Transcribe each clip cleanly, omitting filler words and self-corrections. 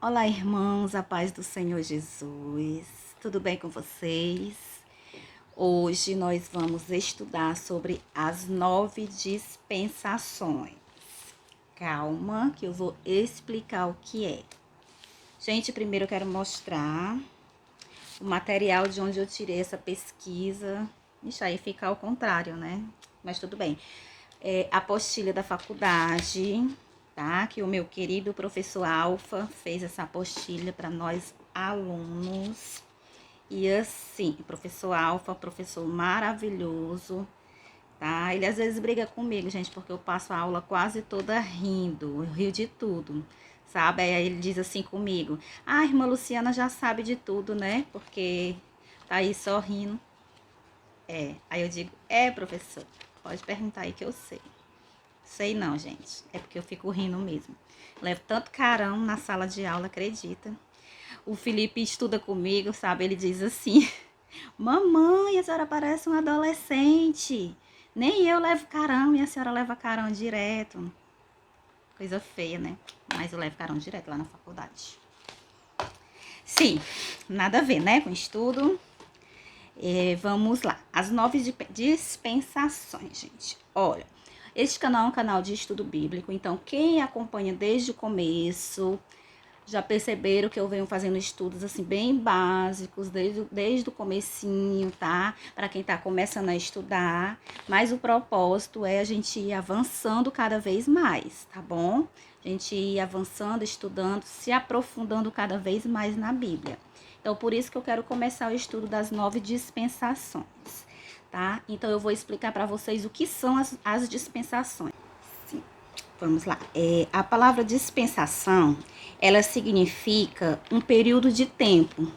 Olá, irmãos, a paz do Senhor Jesus. Tudo bem com vocês? Hoje nós vamos estudar sobre as 9 dispensações. Calma, que eu vou explicar o que é. Gente, primeiro eu quero mostrar o material de onde eu tirei essa pesquisa. Ixi, aí fica ao contrário, né? Mas tudo bem. É a apostila da faculdade, tá? Que o meu querido professor Alfa fez essa apostila para nós alunos. E assim, professor Alfa, professor maravilhoso, tá? Ele às vezes briga comigo, gente, porque eu passo a aula quase toda rindo, eu rio de tudo, sabe? Aí ele diz assim comigo: "Ah, irmã Luciana já sabe de tudo, né? Porque tá aí só rindo". Aí eu digo: "É, professor, pode perguntar aí que eu sei". Sei não, gente. É porque eu fico rindo mesmo. Levo tanto carão na sala de aula, acredita? O Felipe estuda comigo, sabe? Ele diz assim: "Mamãe, a senhora parece um adolescente. Nem eu levo carão e a senhora leva carão direto". Coisa feia, né? Mas eu levo carão direto lá na faculdade. Sim, nada a ver, né? Com estudo. Vamos lá. As 9 dispensações, gente. Olha, este canal é um canal de estudo bíblico, então quem acompanha desde o começo já perceberam que eu venho fazendo estudos assim bem básicos desde o comecinho, tá? Para quem tá começando a estudar, mas o propósito é a gente ir avançando cada vez mais, tá bom? A gente ir avançando, estudando, se aprofundando cada vez mais na Bíblia. Então, por isso que eu quero começar o estudo das 9 dispensações, tá? Então, eu vou explicar para vocês o que são as dispensações. Sim, vamos lá. A palavra dispensação, ela significa um período de tempo.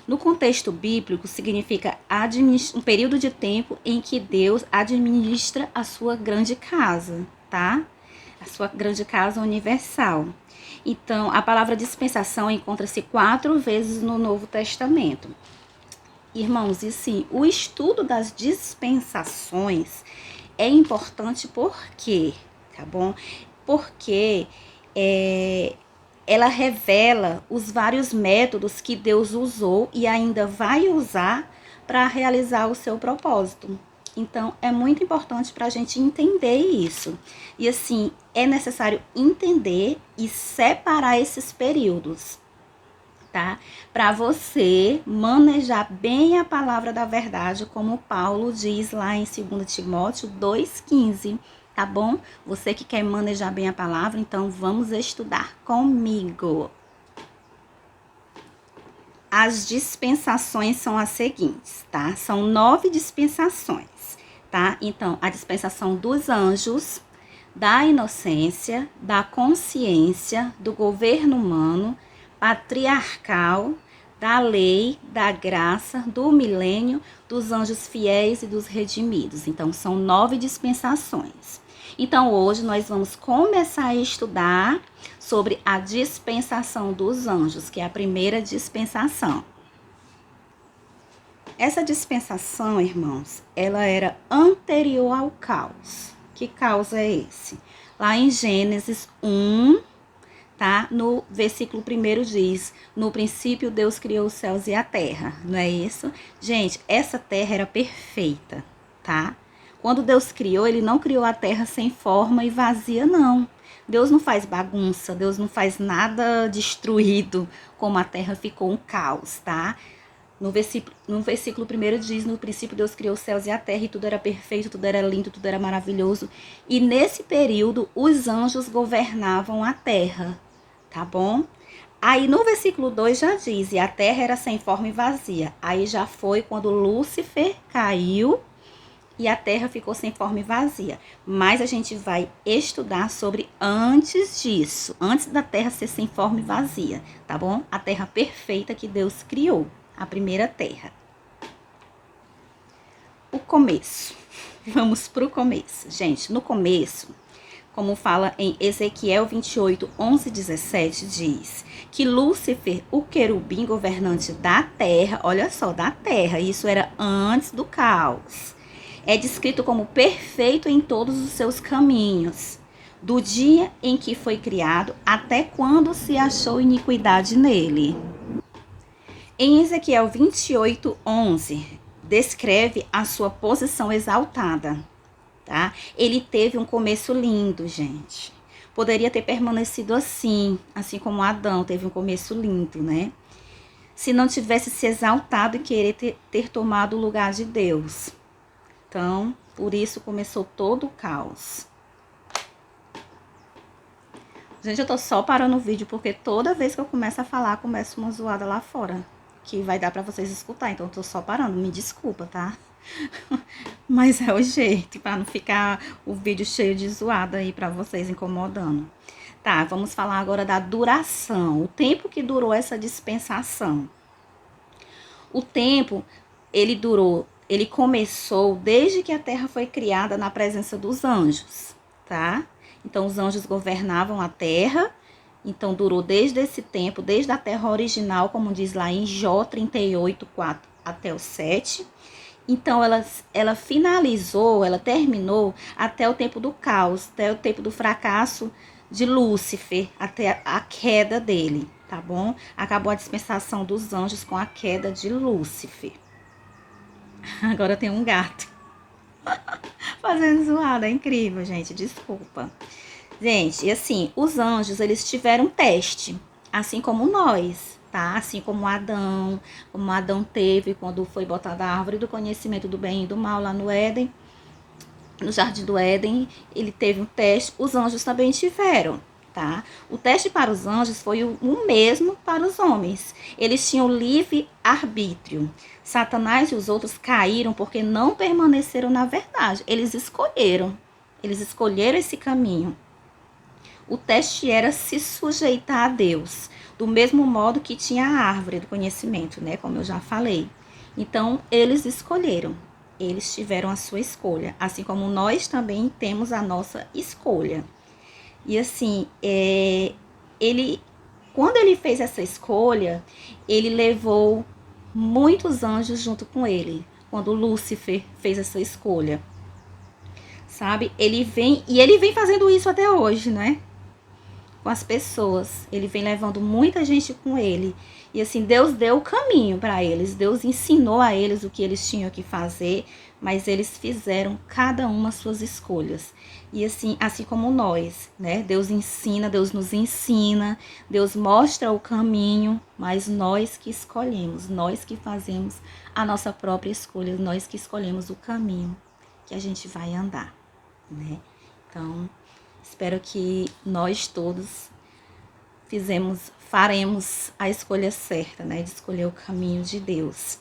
No contexto bíblico, significa um período de tempo em que Deus administra a sua grande casa, tá? A sua grande casa universal. Então, a palavra dispensação encontra-se 4 vezes no Novo Testamento. Irmãos, e sim, o estudo das dispensações é importante por quê? Tá bom? Porque ela revela os vários métodos que Deus usou e ainda vai usar para realizar o seu propósito. Então, é muito importante para a gente entender isso. E assim, é necessário entender e separar esses períodos, tá? Para você manejar bem a palavra da verdade, como Paulo diz lá em 2 Timóteo 2,15, tá bom? Você que quer manejar bem a palavra, então vamos estudar comigo. As dispensações são as seguintes, tá? São 9 dispensações, tá? Então, a dispensação dos anjos, da inocência, da consciência, do governo humano, patriarcal, da lei, da graça, do milênio, dos anjos fiéis e dos redimidos. Então, são 9 dispensações. Então, hoje nós vamos começar a estudar sobre a dispensação dos anjos, que é a primeira dispensação. Essa dispensação, irmãos, ela era anterior ao caos. Que caos é esse? Lá em Gênesis 1, tá? No versículo 1 diz: "No princípio Deus criou os céus e a terra", não é isso? Gente, essa terra era perfeita, tá? Quando Deus criou, ele não criou a terra sem forma e vazia, não. Deus não faz bagunça, Deus não faz nada destruído, como a terra ficou um caos, tá? No versículo 1 diz: "No princípio Deus criou os céus e a terra, e tudo era perfeito, tudo era lindo, tudo era maravilhoso". E nesse período, os anjos governavam a terra, tá bom? Aí no versículo 2 já diz: "E a terra era sem forma e vazia". Aí já foi quando Lúcifer caiu e a terra ficou sem forma e vazia. Mas a gente vai estudar sobre antes disso, antes da terra ser sem forma e vazia, tá bom? A terra perfeita que Deus criou, a primeira terra. O começo. Vamos pro começo. Gente, no começo, como fala em Ezequiel 28, 11 e 17, diz que Lúcifer, o querubim governante da terra, olha só, da terra, isso era antes do caos, é descrito como perfeito em todos os seus caminhos. do dia em que foi criado até quando se achou iniquidade nele. Em Ezequiel 28:11, descreve a sua posição exaltada, tá? Ele teve um começo lindo, gente. Poderia ter permanecido assim como Adão teve um começo lindo, né? Se não tivesse se exaltado e querer ter tomado o lugar de Deus. Então, por isso começou todo o caos. Gente, eu tô só parando o vídeo porque toda vez que eu começo a falar, começa uma zoada lá fora. Que vai dar pra vocês escutar, então eu tô só parando. Me desculpa, tá? Mas é o jeito, pra não ficar o vídeo cheio de zoada aí pra vocês, incomodando. Tá, vamos falar agora da duração. O tempo que durou essa dispensação. O tempo, ele começou desde que a terra foi criada na presença dos anjos, tá? Então, os anjos governavam a terra. Então, durou desde esse tempo, desde a terra original, como diz lá em Jó 38:4 até o 7. Então, ela finalizou, ela terminou até o tempo do caos, até o tempo do fracasso de Lúcifer, até a queda dele, tá bom? Acabou a dispensação dos anjos com a queda de Lúcifer. Agora tem um gato fazendo zoada, é incrível, gente, desculpa. Gente, e assim, os anjos, eles tiveram teste, assim como nós, tá? Assim como Adão teve quando foi botada a árvore do conhecimento do bem e do mal lá no Éden, no Jardim do Éden, ele teve um teste, os anjos também tiveram, tá? O teste para os anjos foi o mesmo para os homens. Eles tinham livre arbítrio. Satanás e os outros caíram porque não permaneceram na verdade. Eles escolheram esse caminho. O teste era se sujeitar a Deus, do mesmo modo que tinha a árvore do conhecimento, né? Como eu já falei. Então, eles escolheram, eles tiveram a sua escolha, assim como nós também temos a nossa escolha. E assim, quando ele fez essa escolha, ele levou muitos anjos junto com ele, quando Lúcifer fez essa escolha. Sabe? Ele vem fazendo isso até hoje, né? Com as pessoas, ele vem levando muita gente com ele, e assim, Deus deu o caminho para eles, Deus ensinou a eles o que eles tinham que fazer, mas eles fizeram cada uma as suas escolhas, e assim como nós, né, Deus ensina, Deus nos ensina, Deus mostra o caminho, mas nós que escolhemos, nós que fazemos a nossa própria escolha, nós que escolhemos o caminho que a gente vai andar, né, então... Espero que nós todos faremos a escolha certa, né? De escolher o caminho de Deus,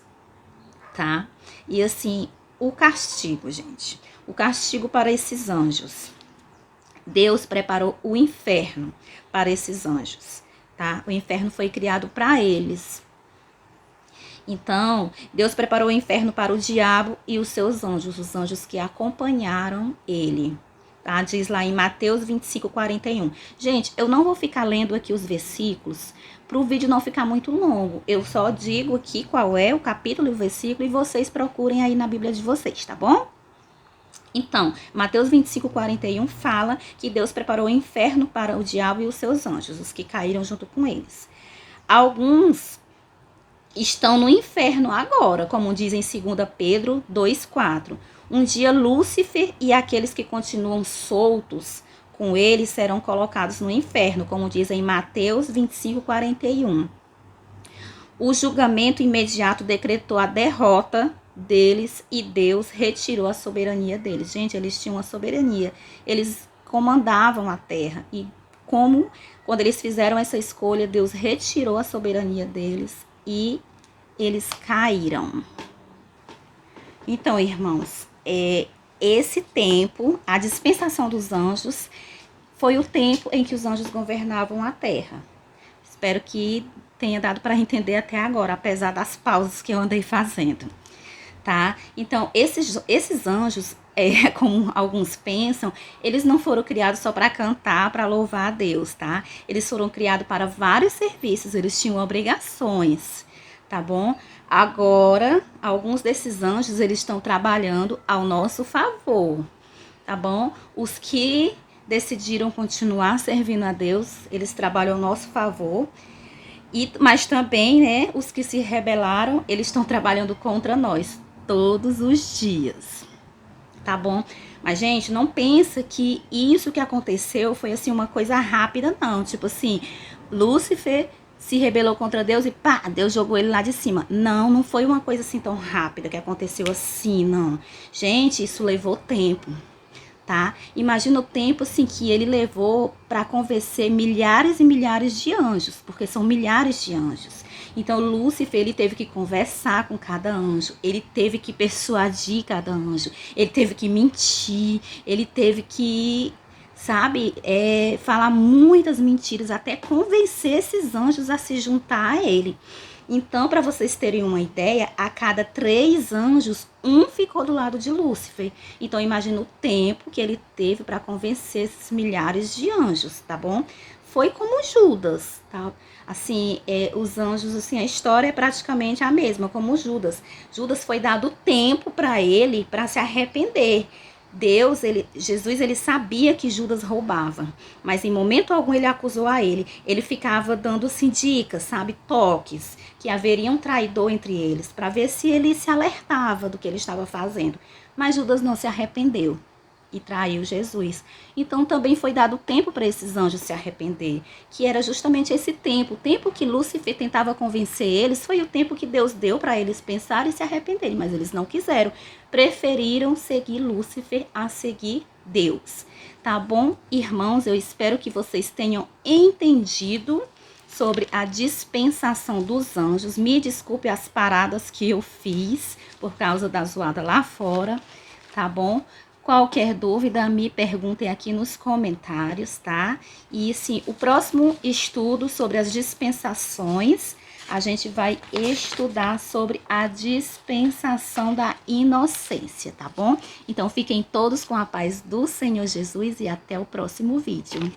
tá? E assim, o castigo, gente. O castigo para esses anjos. Deus preparou o inferno para esses anjos, tá? O inferno foi criado para eles. Então, Deus preparou o inferno para o diabo e os seus anjos, os anjos que acompanharam ele. Tá? Diz lá em Mateus 25:41. Gente, eu não vou ficar lendo aqui os versículos para o vídeo não ficar muito longo. Eu só digo aqui qual é o capítulo e o versículo e vocês procurem aí na Bíblia de vocês, tá bom? Então, Mateus 25:41 fala que Deus preparou o inferno para o diabo e os seus anjos, os que caíram junto com eles. Alguns estão no inferno agora, como diz em 2 Pedro 2:4. Um dia Lúcifer e aqueles que continuam soltos com ele serão colocados no inferno, como diz em Mateus 25:41. O julgamento imediato decretou a derrota deles e Deus retirou a soberania deles. Gente, eles tinham a soberania, eles comandavam a terra e quando eles fizeram essa escolha, Deus retirou a soberania deles e eles caíram. Então, irmãos, esse tempo, a dispensação dos anjos, foi o tempo em que os anjos governavam a terra. Espero que tenha dado para entender até agora, apesar das pausas que eu andei fazendo, tá? Então, esses anjos, como alguns pensam, eles não foram criados só para cantar, para louvar a Deus, tá? Eles foram criados para vários serviços, eles tinham obrigações, tá bom? Agora, alguns desses anjos, eles estão trabalhando ao nosso favor, tá bom? Os que decidiram continuar servindo a Deus, eles trabalham ao nosso favor. Mas também, né, os que se rebelaram, eles estão trabalhando contra nós todos os dias, tá bom? Mas, gente, não pensa que isso que aconteceu foi, assim, uma coisa rápida, não. Tipo assim, Lúcifer se rebelou contra Deus e pá, Deus jogou ele lá de cima. Não, não foi uma coisa assim tão rápida que aconteceu assim, não. Gente, isso levou tempo, tá? Imagina o tempo assim que ele levou para convencer milhares e milhares de anjos, porque são milhares de anjos. Então Lúcifer, ele teve que conversar com cada anjo, ele teve que persuadir cada anjo, ele teve que mentir, ele teve que, sabe, falar muitas mentiras até convencer esses anjos a se juntar a ele. Então, para vocês terem uma ideia, a cada 3 anjos, um ficou do lado de Lúcifer. Então, imagina o tempo que ele teve para convencer esses milhares de anjos, tá bom? Foi como Judas, tá? Assim, os anjos, assim, a história é praticamente a mesma, como Judas. Judas foi dado tempo para ele para se arrepender. Jesus, ele sabia que Judas roubava, mas em momento algum ele acusou a ele. Ele ficava dando assim dicas, sabe, toques, que haveria um traidor entre eles, para ver se ele se alertava do que ele estava fazendo. Mas Judas não se arrependeu e traiu Jesus. Então também foi dado tempo para esses anjos se arrepender, que era justamente esse tempo. O tempo que Lúcifer tentava convencer eles foi o tempo que Deus deu para eles pensarem e se arrependerem, mas eles não quiseram. Preferiram seguir Lúcifer a seguir Deus. Tá bom, irmãos? Eu espero que vocês tenham entendido sobre a dispensação dos anjos. Me desculpe as paradas que eu fiz por causa da zoada lá fora, tá bom? Qualquer dúvida, me perguntem aqui nos comentários, tá? E sim, o próximo estudo sobre as dispensações, a gente vai estudar sobre a dispensação da inocência, tá bom? Então, fiquem todos com a paz do Senhor Jesus e até o próximo vídeo.